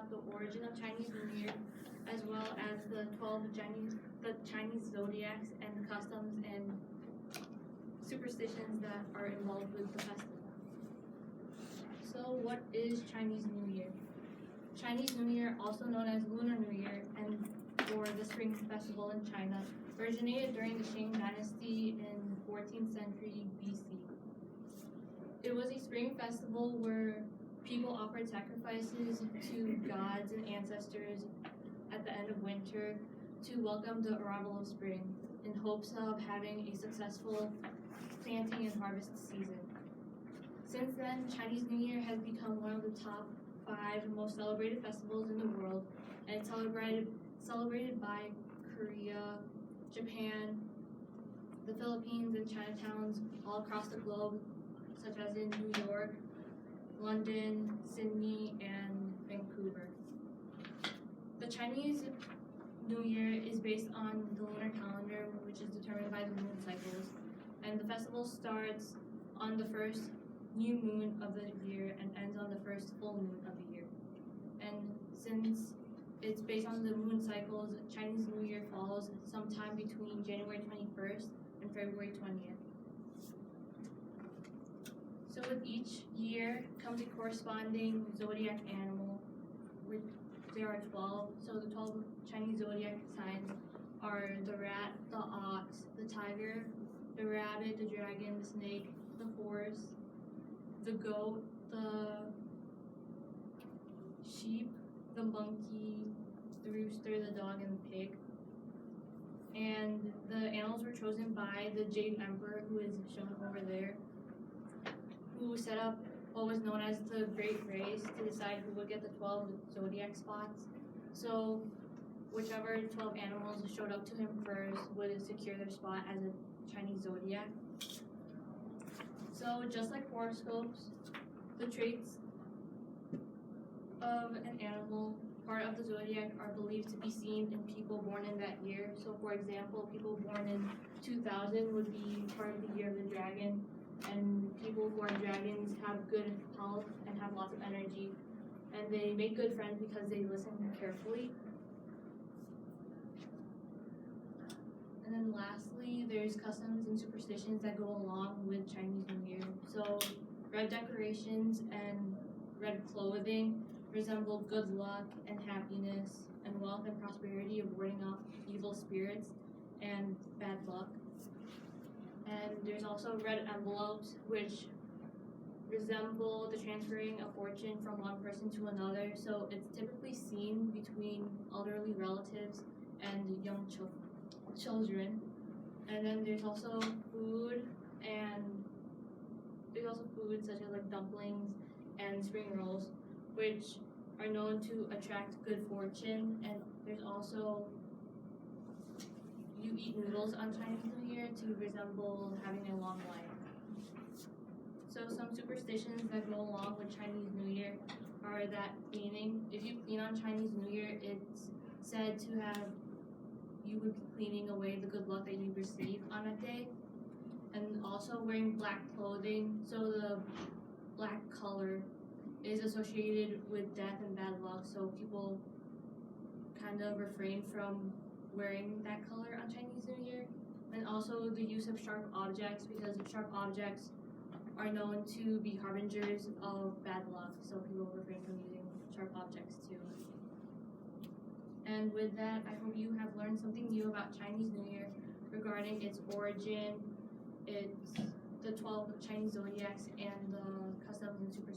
about the origin of Chinese New Year, as well as the Chinese zodiacs and customs and superstitions that are involved with the festival. So what is Chinese New Year? Chinese New Year, also known as Lunar New Year and or the Spring Festival in China, originated during the Qing Dynasty in 14th century BC. It was a spring festival where people offered sacrifices to gods and ancestors at the end of winter to welcome the arrival of spring in hopes of having a successful planting and harvest season. Since then, Chinese New Year has become one of the top 5 most celebrated festivals in the world, and it's celebrated by Korea, Japan, the Philippines, and Chinatowns all across the globe, such as in New York, London, Sydney, and Vancouver. The Chinese New Year is based on the lunar calendar, which is determined by the moon cycles, and the festival starts on the first new moon of the year and ends on the first full moon of the year. And since it's based on the moon cycles, Chinese New Year falls sometime between January 21st and February 20th. So with each year comes a corresponding zodiac animal. There are 12. So the 12 Chinese zodiac signs are the rat, the ox, the tiger, the rabbit, the dragon, the snake, the horse, the goat, the sheep, the monkey, the rooster, the dog, and the pig. And the animals were chosen by the Jade Emperor, who is shown over there, who set up what was known as the Great Race to decide who would get the 12 zodiac spots. So whichever 12 animals showed up to him first would secure their spot as a Chinese zodiac. So just like horoscopes, the traits of an animal, part of the zodiac, are believed to be seen in people born in that year. So for example, people born in 2000 would be part of the year of the dragon, and people who are dragons have good health and have lots of energy, and they make good friends because they listen carefully. And then lastly, there's customs and superstitions that go along with Chinese New Year. So red decorations and red clothing resemble good luck and happiness and wealth and prosperity of warding off evil spirits and bad luck. And there's also red envelopes, which resemble the transferring of fortune from one person to another. So it's typically seen between elderly relatives and young children. And then there's also food, and there's also food such as like dumplings and spring rolls, which are known to attract good fortune. And there's also, you eat noodles on Chinese New Year to resemble having a long life. So some superstitions that go along with Chinese New Year are that cleaning. If you clean on Chinese New Year, it's said to have, you would be cleaning away the good luck that you received on that day. And also wearing black clothing. So the black color is associated with death and bad luck. So people kind of refrain from wearing that color on Chinese New Year. And also the use of sharp objects, because sharp objects are known to be harbingers of bad luck. So people refrain from using sharp objects too. And with that, I hope you have learned something new about Chinese New Year regarding its origin, its the 12 Chinese zodiacs, and the customs and superstitions.